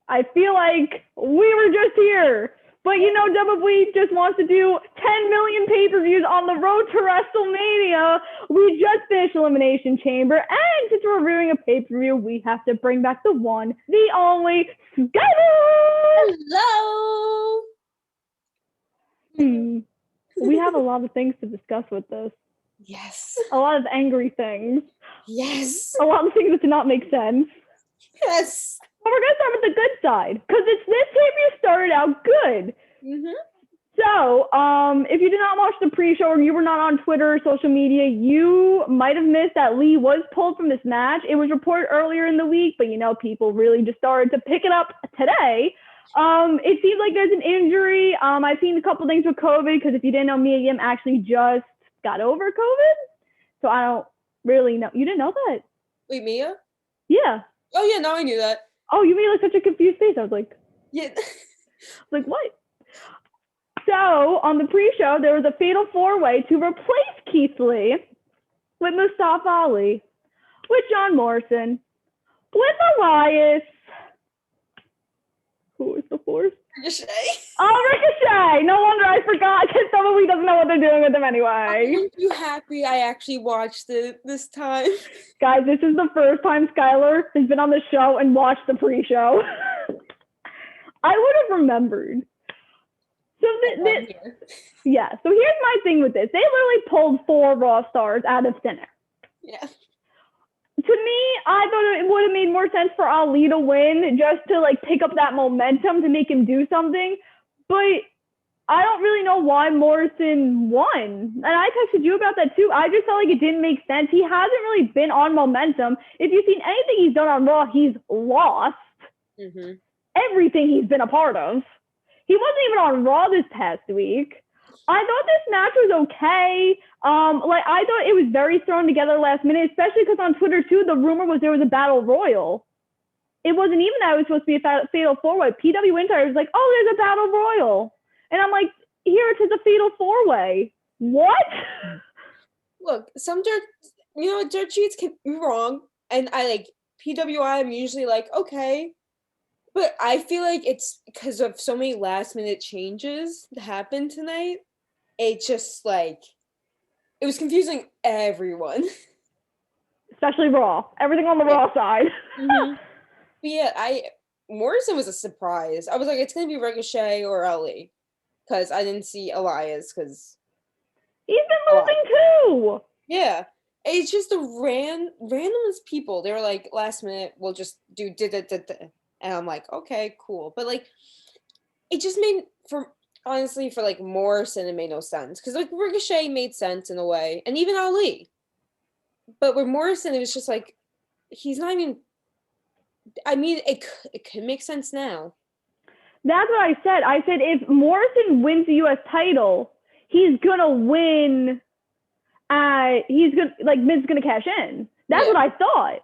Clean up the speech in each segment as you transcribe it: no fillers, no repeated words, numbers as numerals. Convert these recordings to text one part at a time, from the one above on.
I feel like we were just here. But WWE just wants to do 10 million pay-per-views on the road to WrestleMania. We just finished Elimination Chamber, and since we're reviewing a pay-per-view, we have to bring back the one, the only, Skyler! Hello! We have a lot of things to discuss with this. Yes. A lot of angry things. Yes. A lot of things that do not make sense. Yes. But we're going to start with the good side, because this pay-per-view started out good. Mm-hmm. So, if you did not watch the pre-show or you were not on Twitter or social media, you might have missed that Lee was pulled from this match. It was reported earlier in the week, but people really just started to pick it up today. It seems like there's an injury. I've seen a couple things with COVID, because if you didn't know, Mia Yim actually just got over COVID. So I don't really know. You didn't know that? Wait, Mia? Yeah. Oh, yeah, now I knew that. Oh, you made such a confused face. I was like, yeah. Like, what? So, on the pre-show, there was a fatal four-way to replace Keith Lee with Mustafa Ali, with John Morrison, with Elias. Who was the fourth? Ricochet. Oh, Ricochet! No wonder I forgot, because somebody doesn't know what they're doing with them anyway. Aren't you happy I actually watched it this time? Guys, this is the first time Skylar has been on the show and watched the pre-show. I would have remembered. So yeah. So here's my thing with this. They literally pulled 4 Raw stars out of thin air. Yeah. To me, I thought it would have made more sense for Ali to win, just to pick up that momentum to make him do something. But I don't really know why Morrison won. And I texted you about that too. I just felt like it didn't make sense. He hasn't really been on momentum. If you've seen anything he's done on Raw, he's lost. Mm-hmm. Everything he's been a part of. He wasn't even on Raw this past week. I thought this match was okay. I thought it was very thrown together last minute, especially because on Twitter too, the rumor was there was a battle royal. It wasn't even that it was supposed to be a fatal four-way. PW Insider was like, oh, there's a battle royal. And I'm like, here it is, a fatal four-way. What? Look, some dirt sheets can be wrong. And PWI, I'm usually okay. But I feel like it's because of so many last-minute changes that happened tonight. It just, it was confusing everyone. Especially Raw. Everything on the Raw side. Mm-hmm. But yeah, Morrison was a surprise. I was like, it's going to be Ricochet or Ali. Because I didn't see Elias, because... He's been losing too! Yeah. It's just the randomest people. They were like, last minute, we'll just do da-da-da-da. And I'm like, okay, cool. But, it just made, for Morrison, it made no sense. Because, Ricochet made sense in a way. And even Ali. But with Morrison, it was just he's not even... I mean, it could make sense now. That's what I said. I said if Morrison wins the U.S. title, he's going to win. Miz is going to cash in. That's what I thought.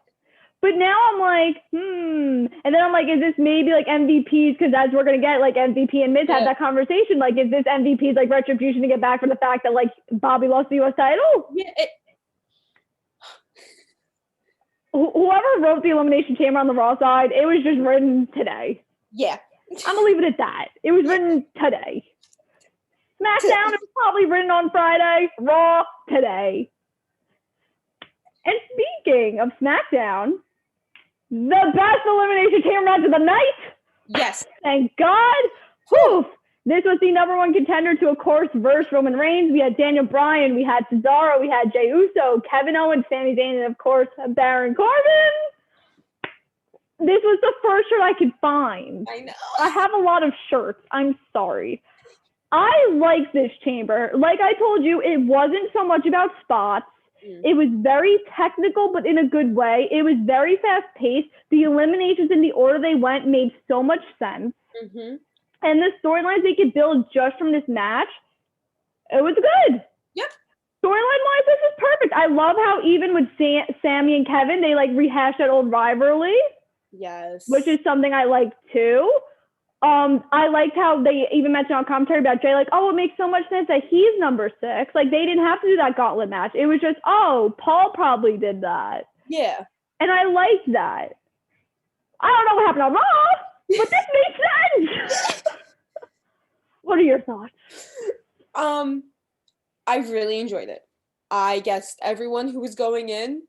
But now I'm like, And then I'm like, is this maybe MVPs? Because as we're going to get, MVP and Miz had that conversation. Is this MVP's retribution to get back for the fact that Bobby lost the U.S. title? Yeah. Whoever wrote the Elimination Chamber on the Raw side, it was just written today. Yeah. I'm going to leave it at that. It was written today. SmackDown was probably written on Friday. Raw today. And speaking of SmackDown, the best Elimination Chamber match of the night. Yes. Thank God. Whew. This was the number one contender to, of course, verse Roman Reigns. We had Daniel Bryan, we had Cesaro, we had Jey Uso, Kevin Owens, Sami Zayn, and of course, Baron Corbin. This was the first shirt I could find. I know. I have a lot of shirts. I'm sorry. I like this chamber. Like I told you, it wasn't so much about spots. It was very technical, but in a good way. It was very fast-paced. The eliminations in the order they went made so much sense. Mm-hmm. And the storylines they could build just from this match, it was good. Yep. Storyline-wise, this is perfect. I love how even with Sami and Kevin, they rehashed that old rivalry. Yes. Which is something I like too. I liked how they even mentioned on commentary about Jay, it makes so much sense that he's number 6. They didn't have to do that gauntlet match. It was just, Paul probably did that. Yeah. And I liked that. I don't know what happened on Raw. But this makes sense. What are your thoughts? I really enjoyed it. I guessed everyone who was going in.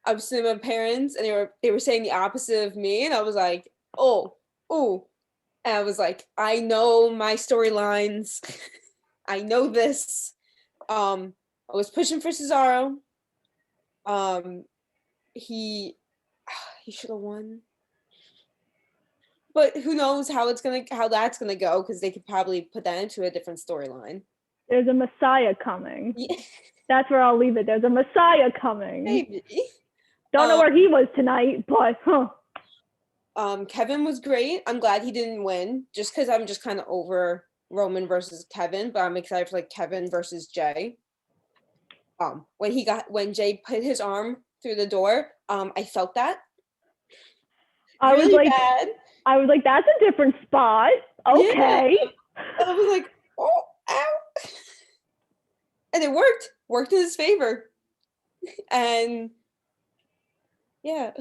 I was sitting with my parents, and they were saying the opposite of me, and I was like, oh, and I was like, I know my storylines. I know this. I was pushing for Cesaro. He should have won. But who knows how that's gonna go, because they could probably put that into a different storyline. There's a Messiah coming. Yeah. That's where I'll leave it. There's a Messiah coming. Maybe. Don't know where he was tonight, but Kevin was great. I'm glad he didn't win, just because I'm just kind of over Roman versus Kevin, but I'm excited for like Kevin versus Jay. When Jay put his arm through the door, I felt that. I really was like, bad. I was like, that's a different spot. Okay. Yeah. I was like, oh, ow. And it worked in his favor. And yeah.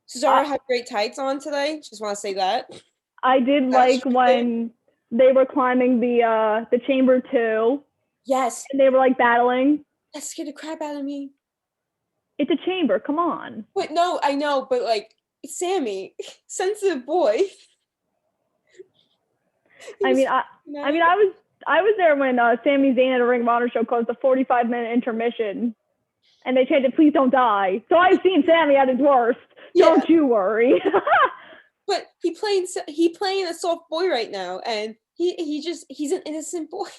Cesaro had great tights on today. Just want to say that. I did like when they were climbing the chamber too. Yes. And they were like battling. That scared the crap out of me. It's a chamber, come on. But no, I know, but like Sammy, sensitive boy. I was there when Sami Zayn at a Ring of Honor show caused a 45-minute intermission, and they chanted "Please don't die." So I've seen Sammy at his worst. Yeah. Don't you worry. But he playing a soft boy right now, and he's an innocent boy.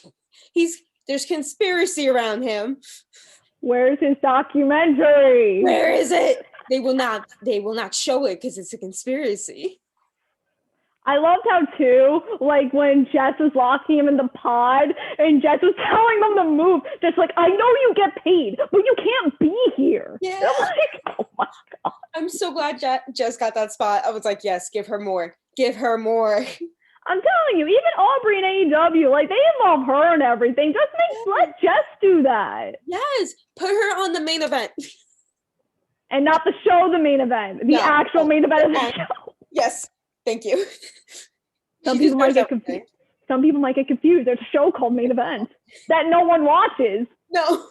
There's conspiracy around him. Where's his documentary? Where is it? They will not show it because it's a conspiracy. I loved how too, like when Jess was locking him in the pod and Jess was telling them to move, just like, I know you get paid, but you can't be here. Yeah. I'm like, oh my God. I'm so glad Jess got that spot. I was like, yes, give her more. Give her more. I'm telling you, even Aubrey and AEW, like they involve her and everything. Just let Jess do that. Yes, put her on the main event. And not the show, the main event. The actual main event of the show. Yes. Thank you. Some people might get confused. There's a show called Main Event that no one watches. No.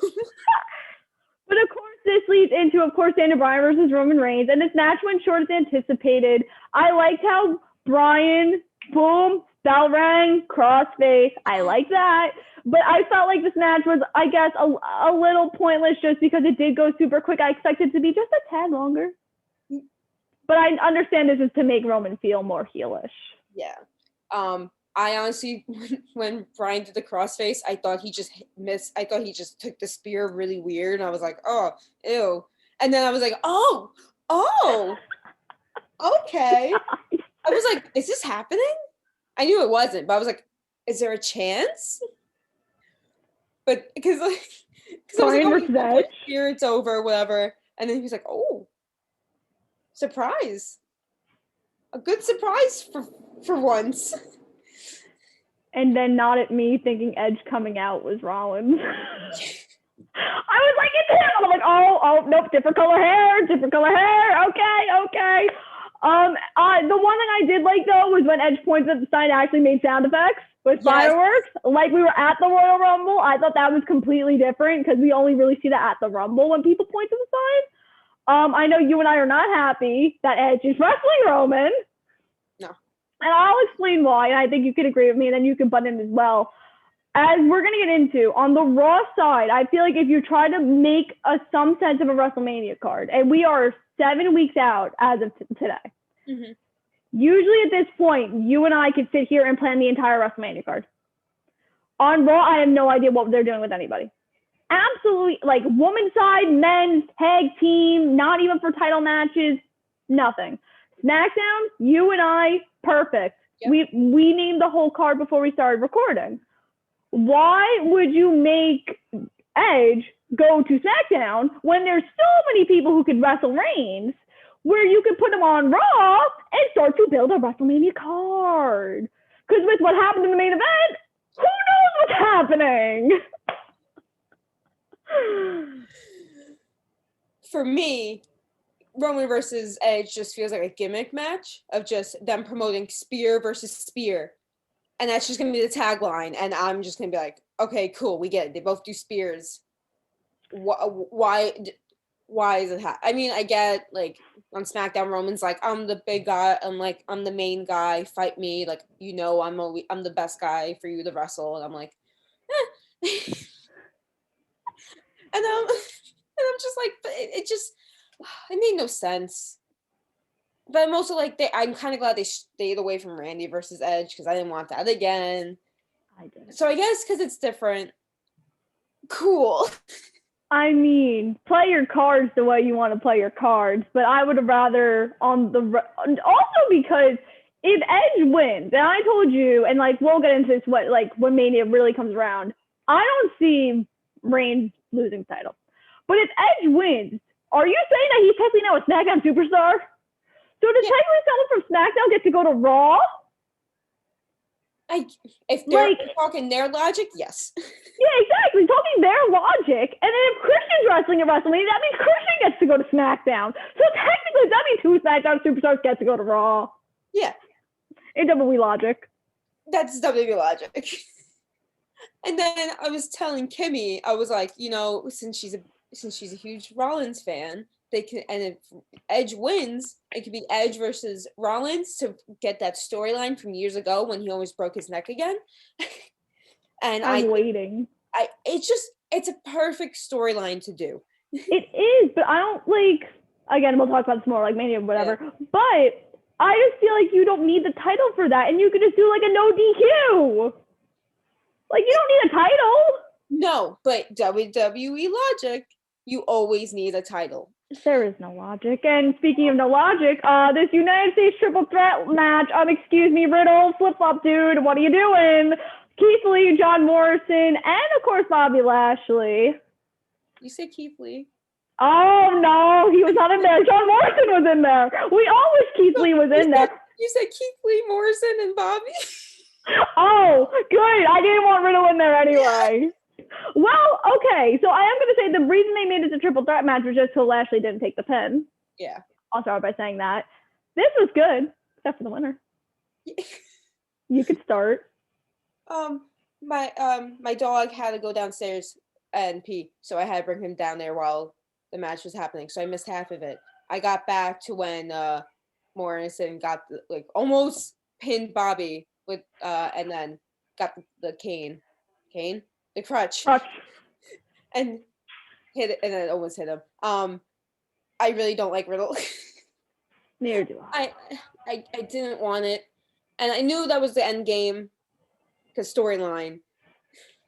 But of course, this leads into, of course, Daniel Bryan versus Roman Reigns. And this match went short as anticipated. I liked how Bryan, boom, bell rang, crossface. I like that. But I felt like this match was, I guess, a little pointless just because it did go super quick. I expected it to be just a tad longer. But I understand this is to make Roman feel more heelish. Yeah. I honestly, when Bryan did the crossface, I thought he just missed. I thought he just took the spear really weird. And I was like, oh, ew. And then I was like, oh, okay. I was like, is this happening? I knew it wasn't, but I was like, is there a chance? But because I was like, oh, spear, it's over, whatever. And then he was like, oh. Surprise. A good surprise for once. And then not at me thinking Edge coming out was Rollins. I was like, it's him. I'm like, oh, nope, different color hair. Okay. The one thing I did like though was when Edge pointed at the sign, actually made sound effects with fireworks. Like we were at the Royal Rumble. I thought that was completely different because we only really see that at the Rumble when people point to the sign. I know you and I are not happy that Edge is wrestling Roman. No. And I'll explain why, and I think you could agree with me, and then you can butt in as well. As we're going to get into, on the Raw side, I feel like if you try to make some sense of a WrestleMania card, and we are 7 weeks out as of today, mm-hmm. Usually at this point, you and I could sit here and plan the entire WrestleMania card. On Raw, I have no idea what they're doing with anybody. Absolutely, like women's side, men's, tag team, not even for title matches, nothing. SmackDown, you and I, perfect. Yep. We named the whole card before we started recording. Why would you make Edge go to SmackDown when there's so many people who could wrestle Reigns, where you could put them on Raw and start to build a WrestleMania card? Because with what happened in the main event, who knows what's happening? For me, Roman versus Edge just feels like a gimmick match of just them promoting spear versus spear. And that's just going to be the tagline. And I'm just going to be like, okay, cool. We get it. They both do spears. Why is it I mean, I get, like, on SmackDown, Roman's like, I'm the big guy. I'm the main guy. Fight me. Like, I'm the best guy for you to wrestle. And I'm like, eh. And I'm just like, it made no sense. But I'm also like, I'm kind of glad they stayed away from Randy versus Edge because I didn't want that again. I did. So I guess because it's different. Cool. I mean, play your cards the way you want to play your cards, but I would have rather also because if Edge wins, and I told you, and like we'll get into this when Mania really comes around, I don't see Reigns losing the title. But if Edge wins, are you saying that he's technically now a SmackDown superstar? So does technically someone from SmackDown get to go to Raw? If they're talking their logic, yes. Yeah, exactly. Talking their logic. And then if Christian's wrestling at WrestleMania, that means Christian gets to go to SmackDown. So technically, that means 2 SmackDown superstars get to go to Raw. Yeah. In WWE logic. That's WWE logic. And then I was telling Kimmy, I was like, since she's a huge Rollins fan, they can, and if Edge wins, it could be Edge versus Rollins to get that storyline from years ago when he almost broke his neck again. And I'm waiting. It's a perfect storyline to do. It is, but I don't again, we'll talk about this more, like Mania, whatever. Yeah. But I just feel like you don't need the title for that, and you could just do like a no DQ. Like, you don't need a title. No, but WWE logic, you always need a title. There is no logic. And speaking of no logic, this United States triple threat match, excuse me, Riddle, flip-flop dude, what are you doing? Keith Lee, John Morrison, and of course, Bobby Lashley. You said Keith Lee? Oh, no, he was not in there. John Morrison was in there. We all wish Keith Lee was in there. You said Keith Lee, Morrison, and Bobby? Oh, good. I didn't want Riddle in there anyway. Well, okay. So I am going to say the reason they made it a triple threat match was just so Lashley didn't take the pin. Yeah. I'll start by saying that. This was good, except for the winner. You could start. My dog had to go downstairs and pee, so I had to bring him down there while the match was happening. So I missed half of it. I got back to when Morrison got almost pinned Bobby with and then got the cane, the crutch, and hit it, and then almost hit him. I really don't like Riddle. Neither do I. I didn't want it, and I knew that was the end game, because storyline.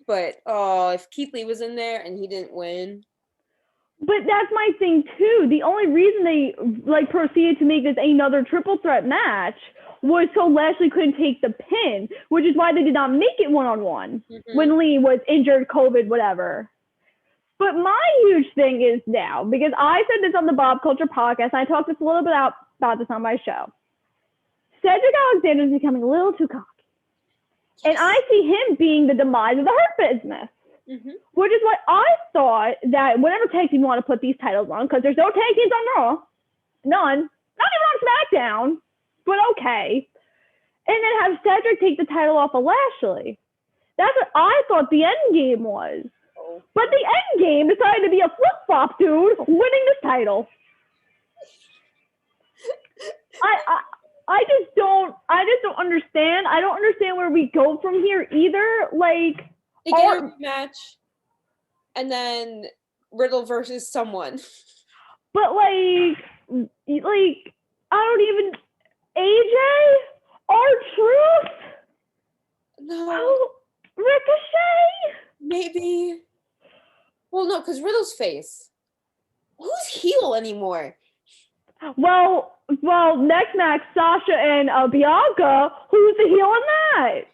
But if Keith Lee was in there and he didn't win. But that's my thing too. The only reason they proceeded to make this another triple threat match was so Lashley couldn't take the pin, which is why they did not make it one-on-one when Lee was injured, COVID, whatever. But my huge thing is now, because I said this on the Bob Culture podcast, and I talked just a little bit about this on my show. Cedric Alexander is becoming a little too cocky. Yes. And I see him being the demise of the Hurt Business. Which is why I thought that whatever tag team you want to put these titles on, because there's no tag teams on Raw, none, not even on SmackDown, but okay. And then have Cedric take the title off of Lashley. That's what I thought the end game was. Oh. But the end game decided to be a flip-flop dude winning this title. I just don't understand. I don't understand where we go from here either. They get a match, and then Riddle versus someone. But I don't even AJ, R-Truth. No, Ricochet. Maybe. Well, no, because Riddle's face. Who's heel anymore? Well, next match, Sasha and Bianca. Who's the heel in that?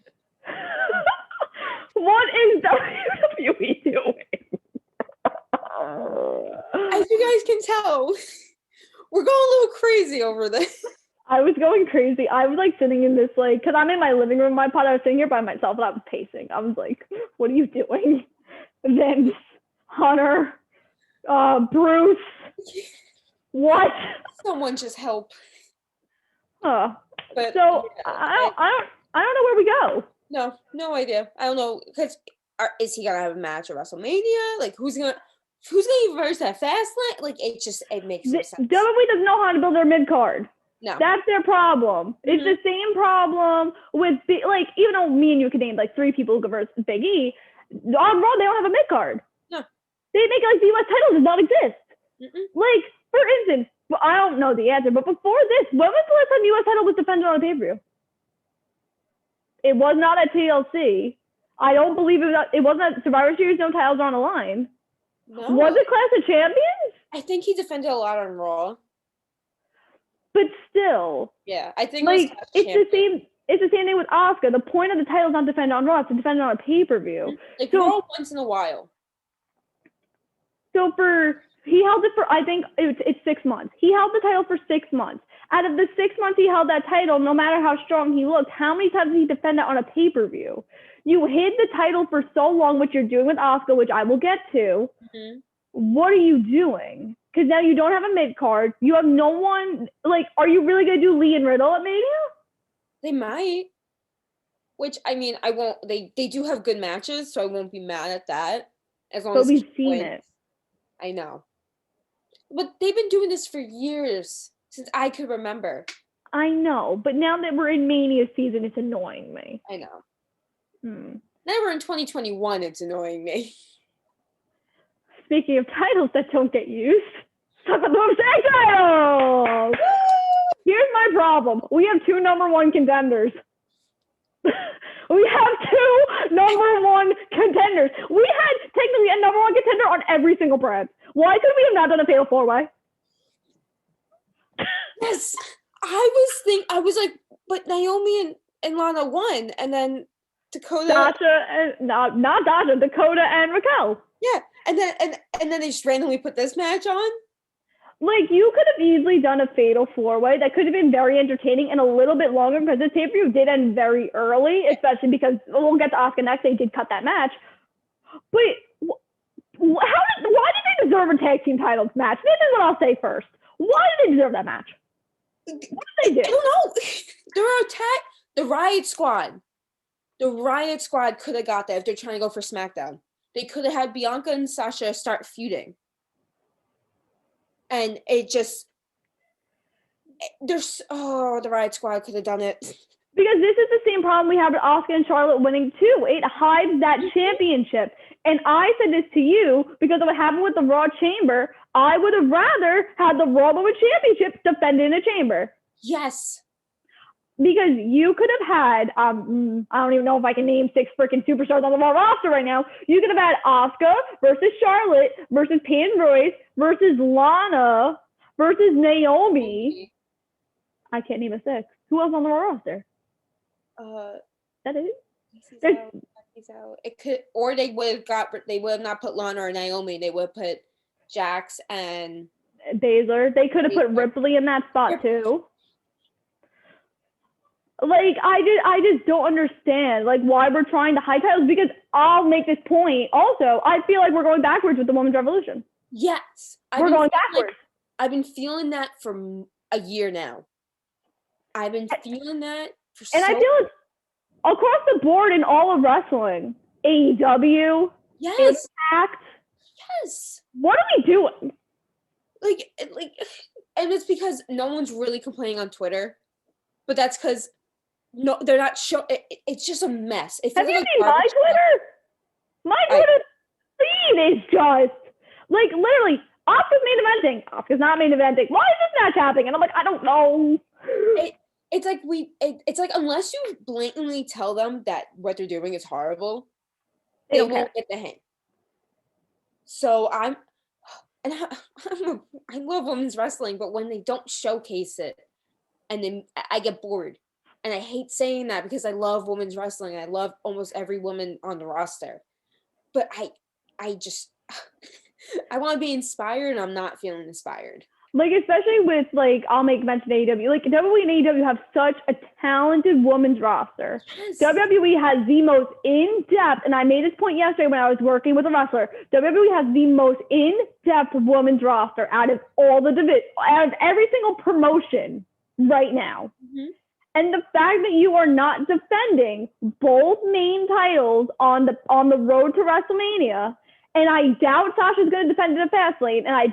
What is WWE doing? As you guys can tell, we're going a little crazy over this. I was going crazy. I was sitting in this because I'm in my living room, my pod. I was sitting here by myself and I was pacing. I was like, what are you doing? Vince, Hunter, Bruce, What? Someone just help. Huh. But So yeah, I don't know where we go. no idea. I don't know because is he gonna have a match at WrestleMania? Like who's gonna verse that Fastlane? Like it makes no sense. WWE doesn't know how to build their mid card. No, That's their problem. It's the same problem with like even though me and you could name like 3 people who versus Big E, on Raw they don't have a mid card. No, they make like the US title does not exist. Mm-mm. Like for instance, I don't know the answer, but before this, when was the last time the US title was defended on a pay-per-view? It was not at TLC. I don't believe it wasn't at Survivor Series. No titles are on the line. No. Was it Clash of Champions? I think he defended a lot on Raw. But still. Yeah, I think like it's the same. It's the same thing with Asuka. The point of the title is not defended on Raw; it's to defend it on a pay-per-view. Like Raw once in a while. So he held it for I think it's 6 months. He held the title for 6 months. Out of the 6 months he held that title, no matter how strong he looked, how many times did he defend it on a pay-per-view? You hid the title for so long, which you're doing with Asuka, which I will get to. What are you doing? Because now you don't have a mid card. You have no one. Like, are you really gonna do Lee and Riddle at Mania? They might. Which I mean, I won't. They do have good matches, so I won't be mad at that. As long as we've seen it. I know. But they've been doing this for years since I could remember. I know, but now that we're in Mania season, it's annoying me. I know. Now we're in 2021, it's annoying me. Speaking of titles that don't get used, talk about those tag titles! Here's my problem. We have 2 number 1 contenders. We have 2 number 1 contenders. We had technically a number 1 contender on every single brand. Why could we have not done a fatal 4-way? Yes. I was like, but Naomi and Lana won, and then Dakota. Not Dasha, Dakota and Raquel. Yeah, and then they just randomly put this match on. Like, you could have easily done a fatal 4-way that could have been very entertaining and a little bit longer because this pay-per-view did end very early, especially because we'll get to Asuka next. They did cut that match. But why did they deserve a tag team titles match? This is what I'll say first. Why did they deserve that match? What did they do? I don't know. The Riot Squad. The Riot Squad could have got that if they're trying to go for SmackDown. They could have had Bianca and Sasha start feuding. And it just, the Riot Squad could have done it. Because this is the same problem we have with Asuka and Charlotte winning too. It hides that championship. And I said this to you because of what happened with the Raw Chamber. I would have rather had the Raw Women's Championship defended in a chamber. Yes. Because you could have had, I don't even know if I can name 6 freaking superstars on the Raw roster right now. You could have had Asuka versus Charlotte versus Peyton Royce versus Lana versus Naomi. I can't name a 6. Who else on the Raw roster? That is it? He's out. It could, or they would have not put Lana or Naomi. They would have put Jax and Baszler. They could have put Ripley in that spot too. Like, I just don't understand, like, why we're trying to hide titles, because I'll make this point. Also, I feel like we're going backwards with the Women's Revolution. Yes. We're going backwards. I've been feeling that for a year now. I've been feeling that for I feel it's across the board in all of wrestling. AEW. Yes. Impact. Yes. What are we doing? Like, and it's because no one's really complaining on Twitter, but that's because no, they're not it's just a mess. Have you seen my Twitter? My Twitter feed is just like literally Asuka's main eventing. Asuka's not main eventing. Why is this match happening? And I'm like, I don't know. It's like it's like unless you blatantly tell them that what they're doing is horrible, they won't get the hint. So I love women's wrestling, but when they don't showcase it, and then I get bored. And I hate saying that because I love women's wrestling. I love almost every woman on the roster. But I just I want to be inspired and I'm not feeling inspired. Like, especially with, like, I'll make mention AEW. Like, WWE and AEW have such a talented women's roster. Yes. WWE has the most in-depth, and I made this point yesterday when I was working with a wrestler. WWE has the most in-depth women's roster out of all the out of every single promotion right now. Mm-hmm. And the fact that you are not defending both main titles on the road to WrestleMania. And I doubt Sasha's going to defend it at Fastlane. And I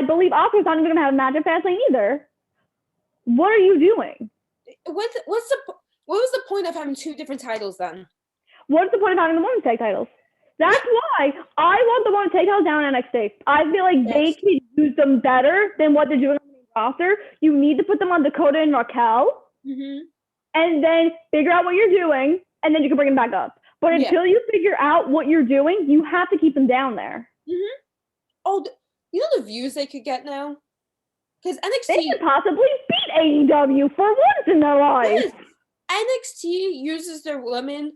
believe Asuka's not even going to have a match at Fastlane either. What are you doing? What was the point of having two different titles then? What's the point of having the women's tag titles? That's why I want the women's tag titles down in NXT. I feel like they could use them better than what they're doing on the main roster. You need to put them on Dakota and Raquel. Mm-hmm. And then figure out what you're doing, and then you can bring them back up. But until you figure out what you're doing, you have to keep them down there. Mm-hmm. Oh, you know the views they could get now? Because NXT... They could possibly beat AEW for once in their lives. Yes. NXT uses their women,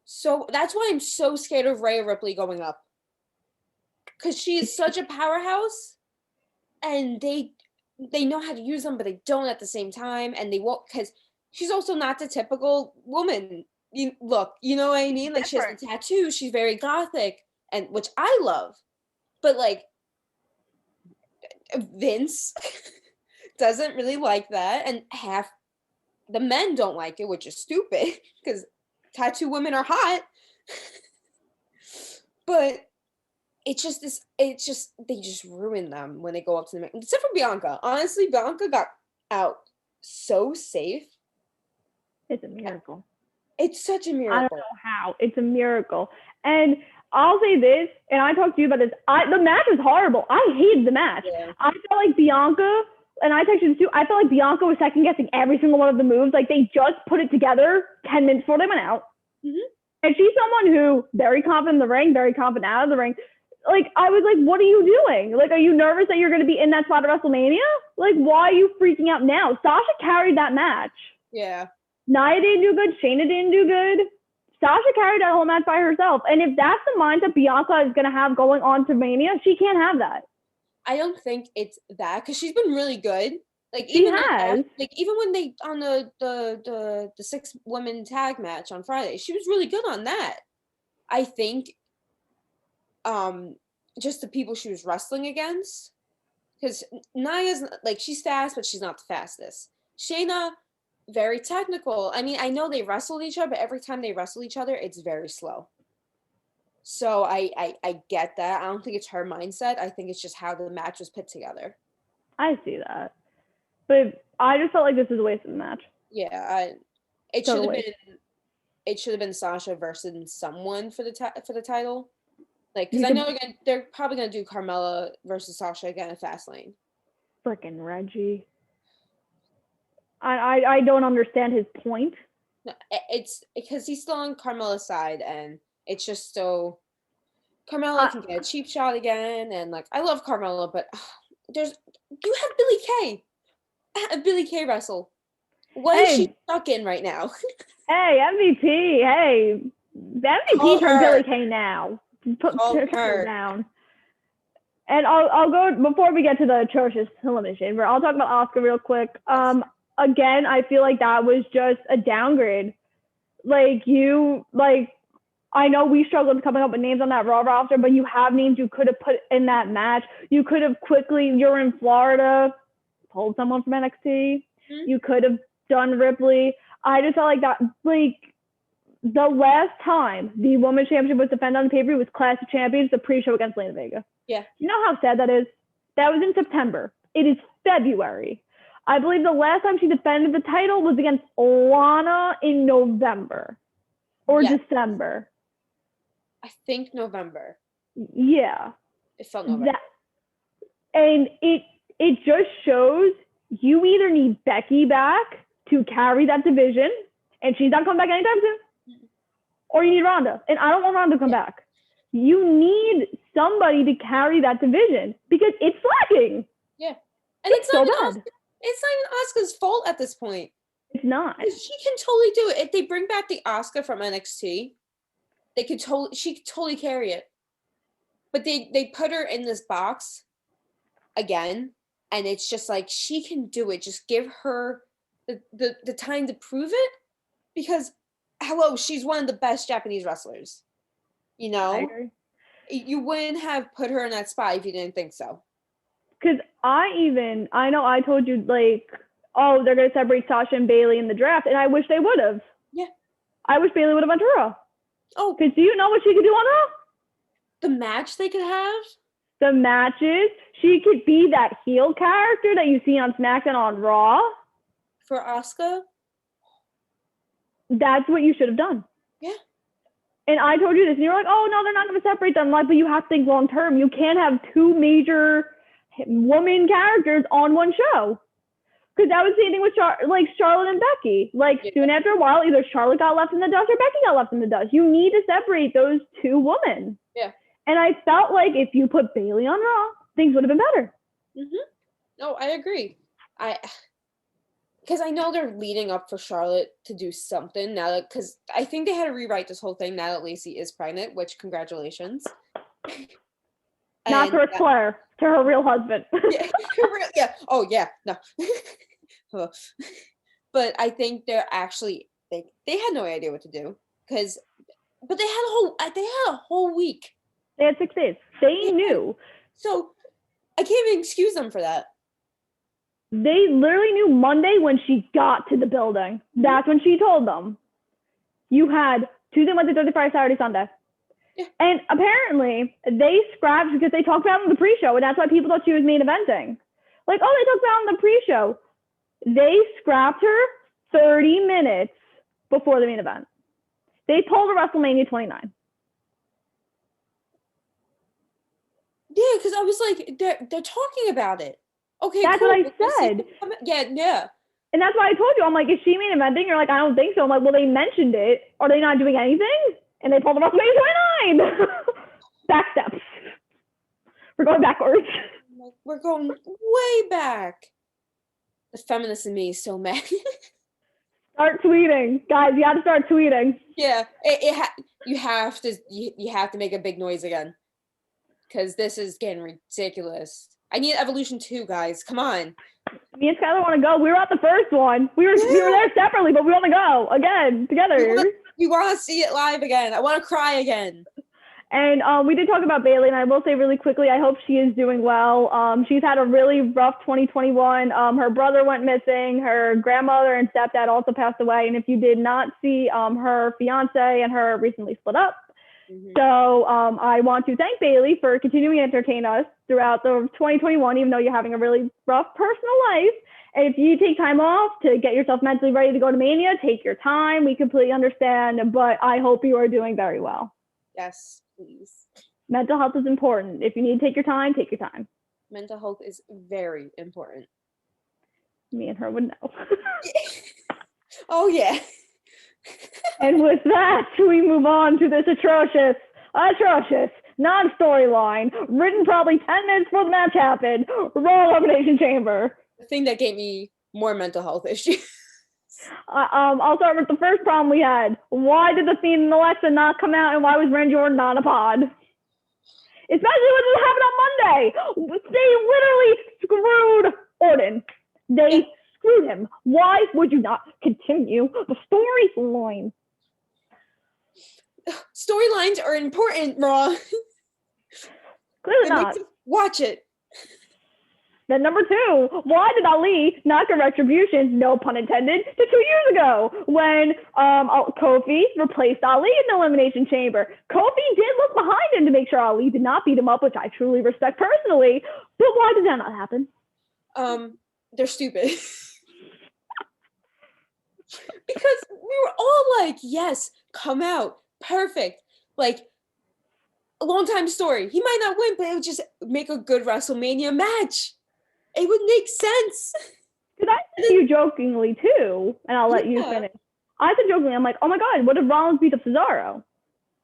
so that's why I'm so scared of Rhea Ripley going up. Because she is such a powerhouse, and they know how to use them, but they don't at the same time, and they won't, because she's also not the typical woman. You know what I mean? Like, she has a tattoo, she's very gothic, and which I love, but like Vince doesn't really like that, and half the men don't like it, which is stupid because tattoo women are hot. But they just ruin them when they go up to the, except for Bianca. Honestly, Bianca got out so safe. It's a miracle. It's such a miracle. I don't know how. It's a miracle. And I'll say this, and I talked to you about this. The match was horrible. I hated the match. Yeah. I felt like Bianca, and I texted you too, I felt like Bianca was second guessing every single one of the moves. Like, they just put it together 10 minutes before they went out. Mm-hmm. And she's someone who very confident in the ring, very confident out of the ring. Like, I was like, what are you doing? Like, are you nervous that you're going to be in that spot at WrestleMania? Like, why are you freaking out now? Sasha carried that match. Yeah. Nia didn't do good. Shayna didn't do good. Sasha carried that whole match by herself. And if that's the mindset Bianca is going to have going on to Mania, she can't have that. I don't think it's that, because she's been really good. Like, she even has. Like, even when they on the 6-woman tag match on Friday, she was really good on that. I think just the people she was wrestling against, because Nia's like, she's fast, but she's not the fastest. Shayna, very technical. I mean, I know they wrestled each other, but every time they wrestle each other, it's very slow. So I get that. I don't think it's her mindset. I think it's just how the match was put together. I see that. But I just felt like this was a waste of the match. Yeah, it should have been Sasha versus someone for the title. Like, because I know they're probably gonna do Carmella versus Sasha again at Fastlane. Frickin' Reggie. I don't understand his point. No, it's because he's still on Carmella's side, and it's just so Carmella can get a cheap shot again. And like, I love Carmella, but you have Billie Kay. Have Billie Kay wrestle. What is she stuck in right now? Hey, MVP. Hey, the MVP for Billie Kay now. Put her down. And I'll go before we get to the atrocious Elimination Chamber. I'll talk about Asuka real quick. Again, I feel like that was just a downgrade. I know we struggled coming up with names on that Raw roster, but you have names you could have put in that match. You could have you're in Florida, pulled someone from NXT. Mm-hmm. You could have done Ripley. I just felt like that, the last time the Women's Championship was defended on the pay-per-view was Clash of Champions, the pre-show against Lana Vega. Yeah. You know how sad that is? That was in September. It is February. I believe the last time she defended the title was against Lana in November or December. I think November. Yeah. It felt November. And it just shows you either need Becky back to carry that division, and she's not coming back anytime soon, or you need Ronda. And I don't want Ronda to come back. You need somebody to carry that division because it's slacking. Yeah. And it's so bad. It's not even Asuka's fault at this point. It's not. She can totally do it. If they bring back the Asuka from NXT, she could totally carry it. But they put her in this box again and it's just like she can do it. Just give her the time to prove it, because hello, she's one of the best Japanese wrestlers. You I know, agree. you wouldn't have put her in that spot if you didn't think so. Because I know I told you, like, oh, they're going to separate Sasha and Bailey in the draft, and I wish they would have. Yeah. I wish Bailey would have went to Raw. Oh, because do you know what she could do on Raw? The match they could have? The matches. She could be that heel character that you see on SmackDown on Raw. For Asuka? That's what you should have done. Yeah. And I told you this, and you're like, oh, no, they're not going to separate them. Like, but you have to think long term. You can't have two major woman characters on one show. Because that was the same thing with Charlotte and Becky. Like, soon after a while, either Charlotte got left in the dust or Becky got left in the dust. You need to separate those two women. Yeah. And I felt like if you put Bailey on Raw, things would have been better. Mm-hmm. No, I agree. Because I know they're leading up for Charlotte to do something now that, because I think they had to rewrite this whole thing now that Lacey is pregnant, which congratulations. Not to Ric Flair, to her real husband. Yeah. Oh yeah. No. But I think they're actually they had no idea what to do, but they had a whole week. They had 6 days. They knew. So I can't even excuse them for that. They literally knew Monday when she got to the building. That's when she told them. You had Tuesday, Wednesday, Thursday, Friday, Saturday, Sunday. Yeah. And apparently they scrapped because they talked about it in the pre-show, and that's why people thought she was main eventing. Like, oh, they talked about it in the pre-show. They scrapped her 30 minutes before the main event. They pulled a WrestleMania 29. Yeah, because I was like, they're talking about it. Okay, that's cool. What I said. Yeah. And that's why I told you. I'm like, is she main eventing? You're like, I don't think so. I'm like, well, they mentioned it. Are they not doing anything? And they pulled it off WrestleMania 29. Back steps. We're going backwards. We're going way back. The feminist in me is so mad. Start tweeting, guys. You have to start tweeting. Yeah, you have to make a big noise again, because this is getting ridiculous. I need Evolution 2, guys. Come on. Me and Skylar want to go. We were at the first one. We were there separately, but we want to go again together. We want to see it live again. I want to cry again. And we did talk about Bailey, and I will say really quickly, I hope she is doing well. She's had a really rough 2021. Her brother went missing. Her grandmother and stepdad also passed away. And if you did not see, her fiance and her recently split up. Mm-hmm. So I want to thank Bailey for continuing to entertain us throughout the 2021, even though you're having a really rough personal life. And if you take time off to get yourself mentally ready to go to Mania, take your time. We completely understand, but I hope you are doing very well. Yes, please. Mental health is important. If you need to take your time, take your time. Mental health is very important. Me and her would know. Oh, yeah. And with that, we move on to this atrocious non-storyline, written probably 10 minutes before the match happened, Raw Elimination Chamber. The thing that gave me more mental health issues. I'll start with the first problem we had. Why did The Fiend and Alexa not come out, and why was Randy Orton not a pod? Especially when it happened on Monday. They literally screwed Orton. They screwed him. Why would you not continue the storyline? Storylines are important, Raw. Clearly not. Watch it. Then number 2, why did Ali not get retributions, no pun intended, to 2 years ago when Kofi replaced Ali in the Elimination Chamber? Kofi did look behind him to make sure Ali did not beat him up, which I truly respect personally, but why did that not happen? They're stupid. Because we were all like, yes, come out, perfect. Like, a long time story. He might not win, but it would just make a good WrestleMania match. It would make sense. Because I said you jokingly too, and I'll let you finish. I said jokingly, I'm like, oh my God, what if Rollins beat up Cesaro?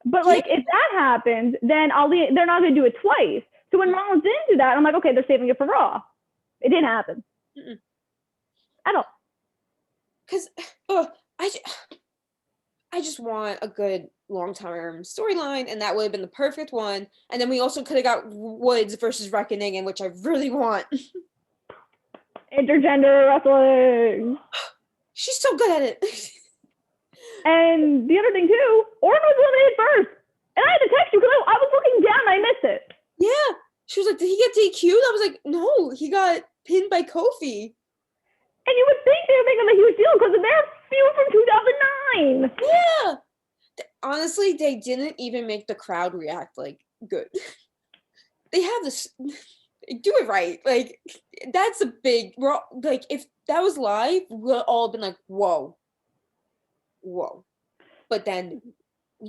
But like, if that happens, then they're not going to do it twice. So when Rollins didn't do that, I'm like, okay, they're saving it for Raw. It didn't happen. Mm-mm. At all. Because I just want a good long-term storyline, and that would have been the perfect one. And then we also could have got Woods versus Reckoning, in which I really want. Intergender wrestling. She's so good at it. And the other thing too, Orton was eliminated first. And I had to text you because I was looking down and I missed it. Yeah. She was like, did he get DQ'd? I was like, no, he got pinned by Kofi. And you would think they would make him a huge deal because of their feud from 2009. Yeah. Honestly, they didn't even make the crowd react like good. They have this, do it right. Like, that's a big, like, if that was live, we'd all been like, whoa. But then, I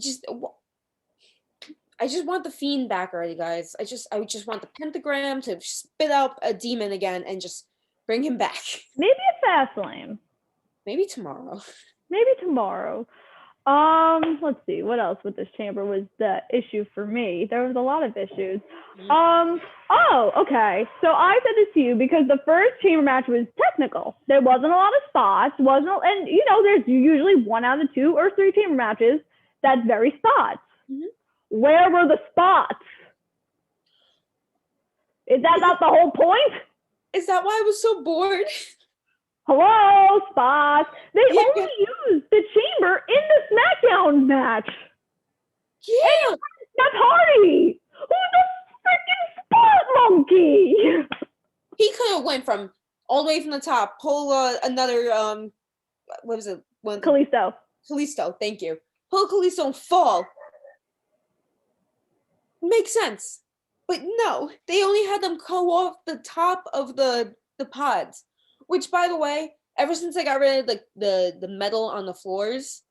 just want the Fiend back already, guys. I just want the pentagram to spit out a demon again and just bring him back. Maybe a Fastlane. Maybe tomorrow. Let's see, what else with this chamber was the issue for me? There was a lot of issues. Okay. So I said this to you because the first chamber match was technical. There wasn't a lot of spots, and you know, there's usually 1 out of 2 or 3 chamber matches that's very spots. Mm-hmm. Where were the spots? Is that not the whole point? Is that why I was so bored? Hello, spots. They only used the chamber in the SmackDown match. Yeah. That's Hardy. Who's a freaking spot monkey? He could have went from all the way from the top, pull another what was it? Kalisto, thank you. Pull Kalisto and fall. Makes sense. But no, they only had them go off the top of the pods. Which, by the way, ever since I got rid of the metal on the floors,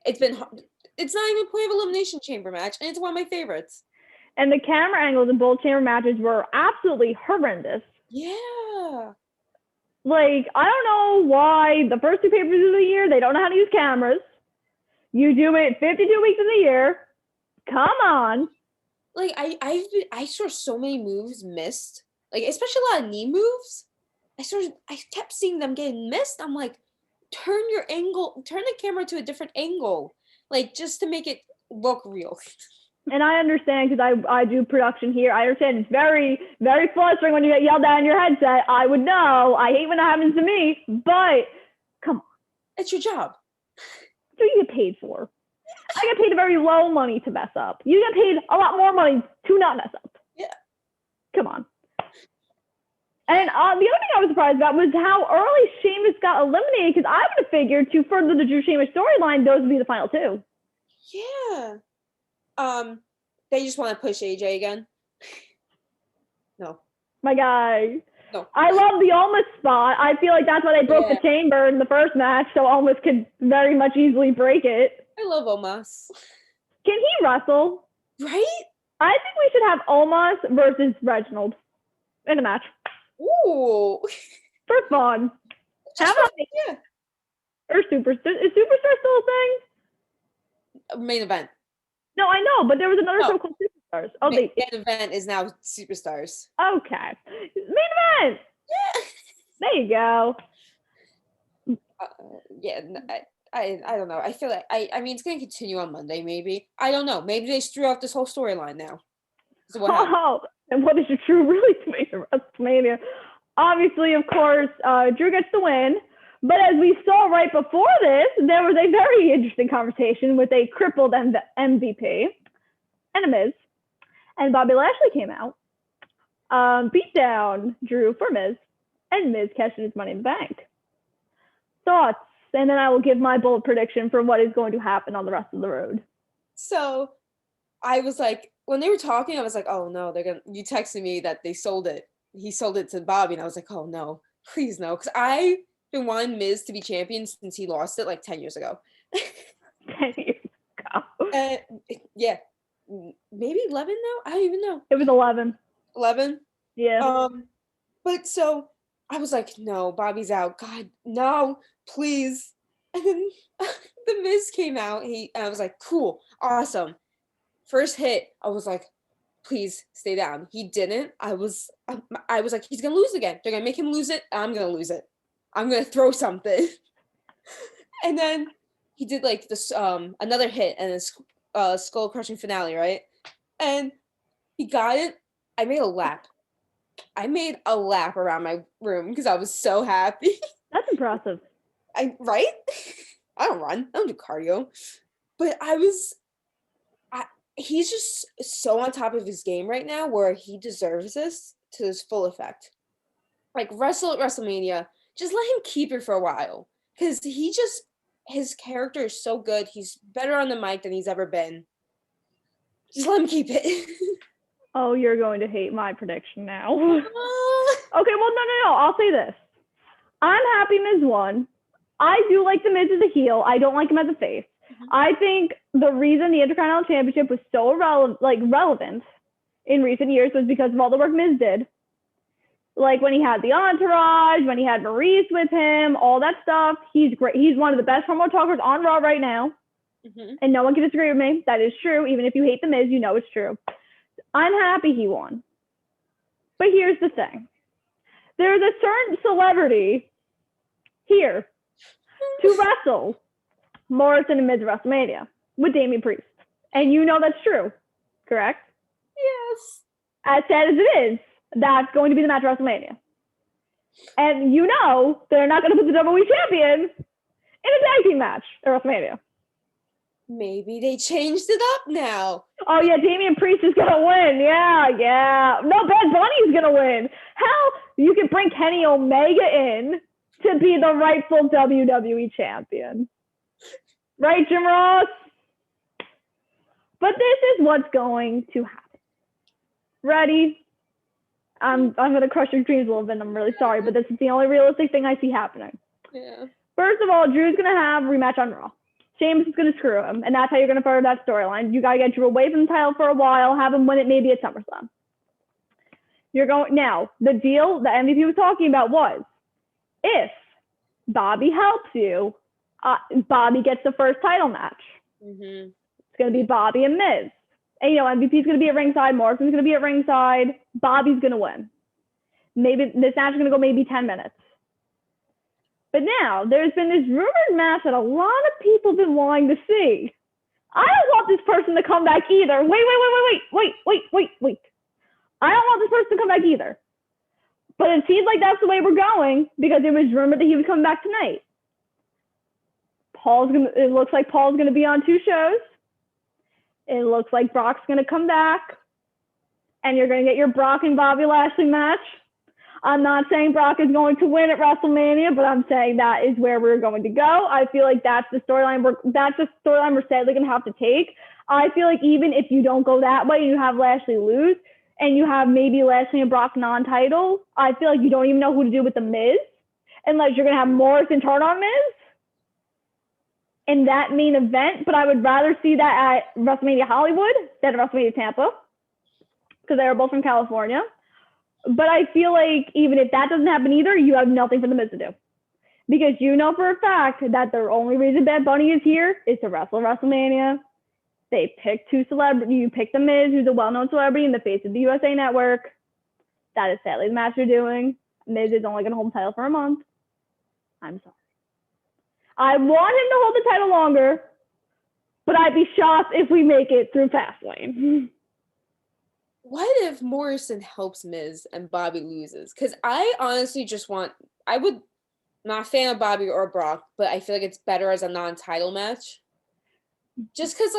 it's not even a point of Elimination Chamber match, and it's one of my favorites. And the camera angles in both chamber matches were absolutely horrendous. Yeah. Like, I don't know why the first 2 pay-per-views of the year, they don't know how to use cameras. You do it 52 weeks of the year. Come on. Like, I saw so many moves missed. Like, especially a lot of knee moves. I kept seeing them getting missed. I'm like, turn the camera to a different angle, like, just to make it look real. And I understand because I do production here. I understand it's very, very frustrating when you get yelled at in your headset. I would know. I hate when that happens to me, but come on. It's your job. That's what you get paid for. I get paid very low money to mess up. You get paid a lot more money to not mess up. Yeah. Come on. And the other thing I was surprised about was how early Sheamus got eliminated, because I would have figured to further the Drew Sheamus storyline, those would be the final 2. Yeah. They just want to push AJ again. No. My guy. No. I love the Almas spot. I feel like that's why they broke the chamber in the first match, so Almas could very much easily break it. I love Almas. Can he wrestle? Right? I think we should have Almas versus Reginald in a match. Ooh. For fun. How about yeah. Or Superstar. Is Superstar still a thing? Main event. No, I know, but there was another show called Superstars. Oh, main event is now Superstars. Okay. Main event. Yeah. There you go. I don't know. I feel like I mean it's gonna continue on Monday, maybe. I don't know. Maybe they threw out this whole storyline now. So and what is your true really to make the WrestleMania? Obviously, of course, Drew gets the win. But as we saw right before this, there was a very interesting conversation with a crippled MVP and a Miz. And Bobby Lashley came out, beat down Drew for Miz, and Miz cashed his Money in the Bank. Thoughts? And then I will give my bold prediction for what is going to happen on the rest of the road. So I was like, when they were talking, I was like, oh no, you texted me that they sold it. He sold it to Bobby, and I was like, oh no, please no. Because I've been wanting Miz to be champion since he lost it like 10 years ago. 10 years ago. Yeah. Maybe 11 now? I don't even know. It was 11. 11? Yeah. But so I was like, no, Bobby's out. God, no, please. And then the Miz came out. And I was like, cool, awesome. First hit, I was like, please stay down. He didn't. I was like, he's gonna lose again. They're gonna make him lose it. I'm gonna lose it. I'm gonna throw something. And then he did like this another hit and this skull crushing finale, right? And he got it. I made a lap. I made a lap around my room because I was so happy. That's impressive. Right? I don't run. I don't do cardio. But he's just so on top of his game right now where he deserves this to his full effect. Like, wrestle at WrestleMania, just let him keep it for a while. Because his character is so good. He's better on the mic than he's ever been. Just let him keep it. Oh, you're going to hate my prediction now. Okay, well, no. I'll say this. I'm happy Miz won. I do like the Miz as a heel. I don't like him as a face. Mm-hmm. I think the reason the Intercontinental Championship was so relevant in recent years was because of all the work Miz did. Like when he had the entourage, when he had Maurice with him, all that stuff. He's great. He's one of the best promo talkers on Raw right now. Mm-hmm. And no one can disagree with me. That is true. Even if you hate the Miz, you know it's true. I'm happy he won. But here's the thing. There's a certain celebrity here to wrestle Morrison and Miz at WrestleMania with Damian Priest. And you know that's true, correct? Yes. As sad as it is, that's going to be the match at WrestleMania. And you know they're not going to put the WWE champion in a tag team match at WrestleMania. Maybe they changed it up now. Oh, yeah, Damian Priest is going to win. Yeah. No, Bad Bunny's going to win. Hell, you can bring Kenny Omega in to be the rightful WWE champion. Right, Jim Ross? But this is what's going to happen. Ready? I'm going to crush your dreams a little bit. I'm really sorry, but this is the only realistic thing I see happening. Yeah. First of all, Drew's going to have a rematch on Raw. Sheamus is going to screw him, and that's how you're going to further that storyline. You got to get Drew away from the title for a while, have him win it maybe at SummerSlam. Now, the deal that MVP was talking about was, if Bobby helps you, Bobby gets the first title match. Mm-hmm. It's going to be Bobby and Miz. And, MVP's going to be at ringside. Morrison's going to be at ringside. Bobby's going to win. Maybe this match is going to go maybe 10 minutes. But now, there's been this rumored match that a lot of people have been wanting to see. I don't want this person to come back either. Wait. I don't want this person to come back either. But it seems like that's the way we're going because it was rumored that he was coming back tonight. It looks like Paul's going to be on 2 shows. It looks like Brock's going to come back. And you're going to get your Brock and Bobby Lashley match. I'm not saying Brock is going to win at WrestleMania, but I'm saying that is where we're going to go. I feel like that's the storyline we're sadly going to have to take. I feel like even if you don't go that way, you have Lashley lose, and you have maybe Lashley and Brock non-title, I feel like you don't even know who to do with the Miz, unless you're going to have Morrison turn on Miz in that main event. But I would rather see that at WrestleMania Hollywood than at WrestleMania Tampa, because they are both from California. But I feel like even if that doesn't happen either, you have nothing for the Miz to do. Because you know for a fact that the only reason Bad Bunny is here is to wrestle WrestleMania. They picked 2 celebrities. You pick the Miz, who's a well-known celebrity in the face of the USA Network. That is sadly the match you're doing. Miz is only going to hold the title for a month. I'm sorry. I want him to hold the title longer, but I'd be shocked if we make it through Fastlane. What if Morrison helps Miz and Bobby loses? Because I honestly not a fan of Bobby or Brock, but I feel like it's better as a non-title match. Just because,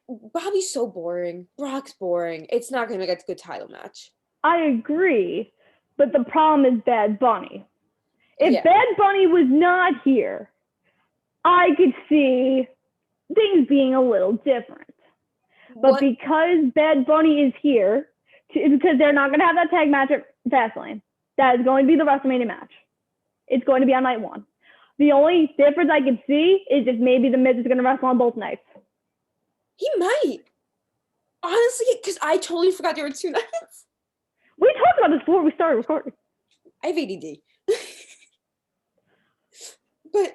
Bobby's so boring. Brock's boring. It's not going to make a good title match. I agree, but the problem is Bad Bunny. If Bad Bunny was not here, I could see things being a little different. But because Bad Bunny is here, because they're not going to have that tag match at Fastlane, that is going to be the WrestleMania match. It's going to be on night 1. The only difference I can see is if maybe the Miz is going to wrestle on both nights. He might. Honestly, because I totally forgot there were 2 nights. We talked about this before we started recording. I have ADD. But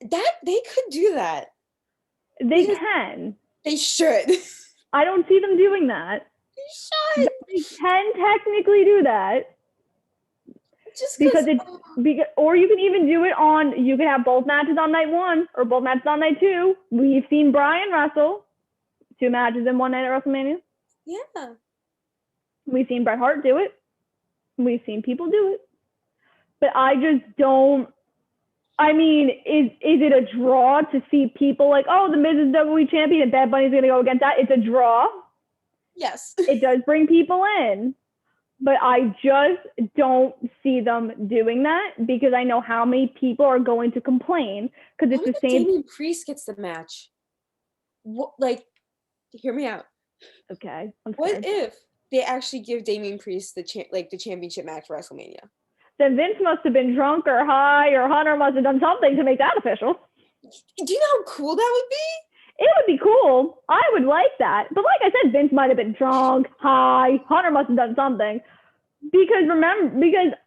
that they could do that. They can. They should. I don't see them doing that. They should. They can technically do that. Just because or you can even do it you can have both matches on night 1 or both matches on night 2. We've seen Bryan wrestle 2 matches in one night at WrestleMania. Yeah. We've seen Bret Hart do it. We've seen people do it. But I just don't. I mean, is it a draw to see people like, oh, the Miz is WWE champion and Bad Bunny's going to go against that? It's a draw. Yes. It does bring people in. But I just don't see them doing that because I know how many people are going to complain because it's the same. Damian Priest gets the match. What, like, hear me out. Okay. What if they actually give Damian Priest the championship match for WrestleMania? Then Vince must have been drunk or high, or Hunter must have done something to make that official. Do you know how cool that would be? It would be cool. I would like that. But like I said, Vince might have been drunk, high. Hunter must have done something. Because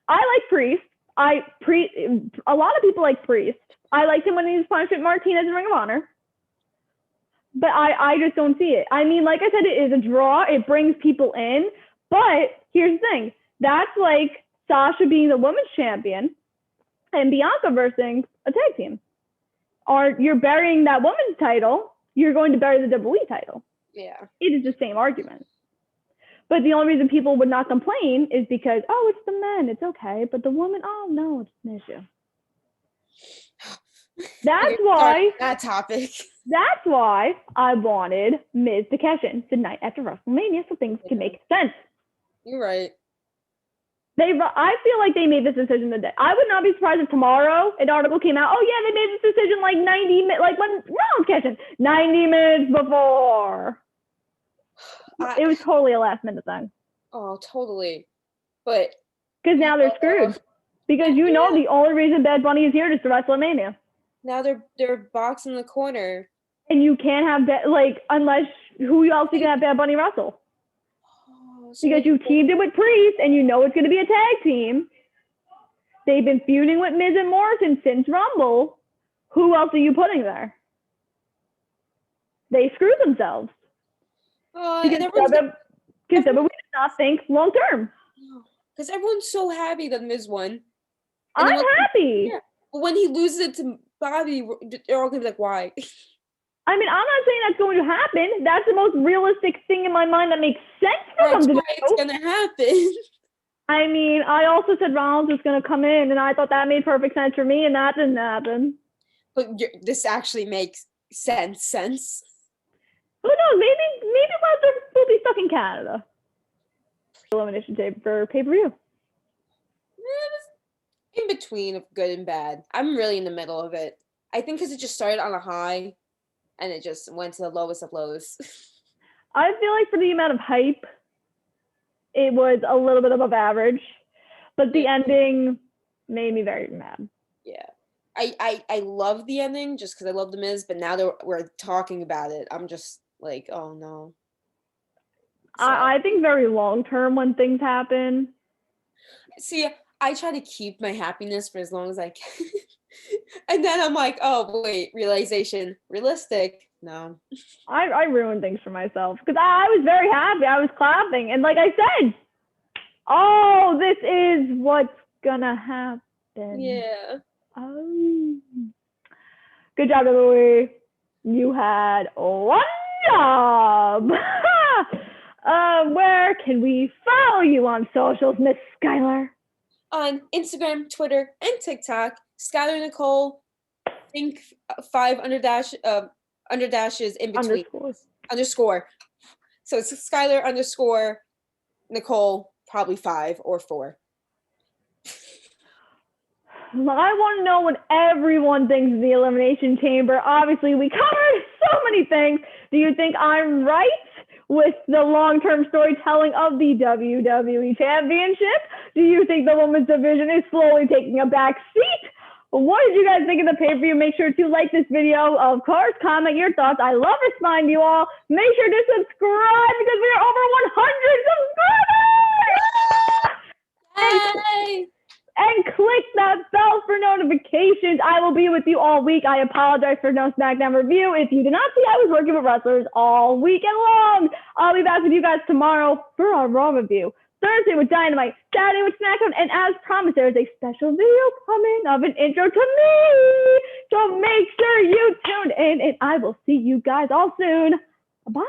I like Priest. A lot of people like Priest. I liked him when he was punished with Martinez in Ring of Honor. But I just don't see it. I mean, like I said, it is a draw. It brings people in. But here's the thing. That's like Sasha being the women's champion and Bianca versus a tag team. Or you're burying that women's title, you're going to bury the WWE title. Yeah. It is the same argument. But the only reason people would not complain is because, oh, it's the men, it's okay. But the woman, oh no, it's an issue. That's why that topic. That's why I wanted Miz to cash in the night after WrestleMania so things can make sense. You're right. I feel like they made this decision today. I would not be surprised if tomorrow an article came out. Oh yeah, they made this decision like 90 minutes, like when Rollins cashed in 90 minutes before. It was totally a last minute thing. Oh, totally. But because now they're screwed. Because you know the only reason Bad Bunny is here is to WrestleMania. Now they're boxing the corner. And you can't have unless who else you can have Bad Bunny wrestle? Because you teamed it with Priest and you know it's going to be a tag team. They've been feuding with Miz and Morrison since Rumble. Who else are you putting there? They screwed themselves. Because WWE did not think long term. Because everyone's so happy that Miz won. I'm happy. Yeah. But when he loses it to Bobby, they're all going to be like, why? I mean, I'm not saying that's going to happen. That's the most realistic thing in my mind that makes sense for them to do. It's going to happen. I mean, I also said Rollins was going to come in, and I thought that made perfect sense for me, and that didn't happen. But this actually makes sense. Who knows? Maybe Lesnar will be stuck in Canada. Elimination Chamber for pay-per-view. In between of good and bad. I'm really in the middle of it. I think because it just started on a high, and it just went to the lowest of lows. I feel like for the amount of hype, it was a little bit above average, but the ending made me very mad. Yeah. I love the ending just because I love The Miz, but now that we're talking about it, I'm just like, oh no. So, I think very long term when things happen. See, I try to keep my happiness for as long as I can. And then I'm like, oh, wait, realization, realistic. No. I ruined things for myself because I was very happy. I was clapping. And like I said, oh, this is what's going to happen. Yeah. Oh. Good job, WWE. You had one job. Where can we follow you on socials, Miss Skylar? On Instagram, Twitter, and TikTok, Skylar Nicole. I think 5 underdashes in between. Underscore. So it's Skylar underscore Nicole, probably 5 or 4. I want to know what everyone thinks of the Elimination Chamber. Obviously, we covered so many things. Do you think I'm right with the long-term storytelling of the WWE Championship? Do you think the women's division is slowly taking a back seat? What did you guys think of the pay-per-view? Make sure to like this video. Of course, comment your thoughts. I love responding to you all. Make sure to subscribe because we are over 100 subscribers! Yay! And click that bell for notifications. I will be with you all week. I apologize for no SmackDown review. If you did not see, I was working with wrestlers all weekend long. I'll be back with you guys tomorrow for our Raw review. Thursday with Dynamite, Saturday with SmackDown, and as promised, there is a special video coming of an intro to me. So make sure you tune in, and I will see you guys all soon. Bye.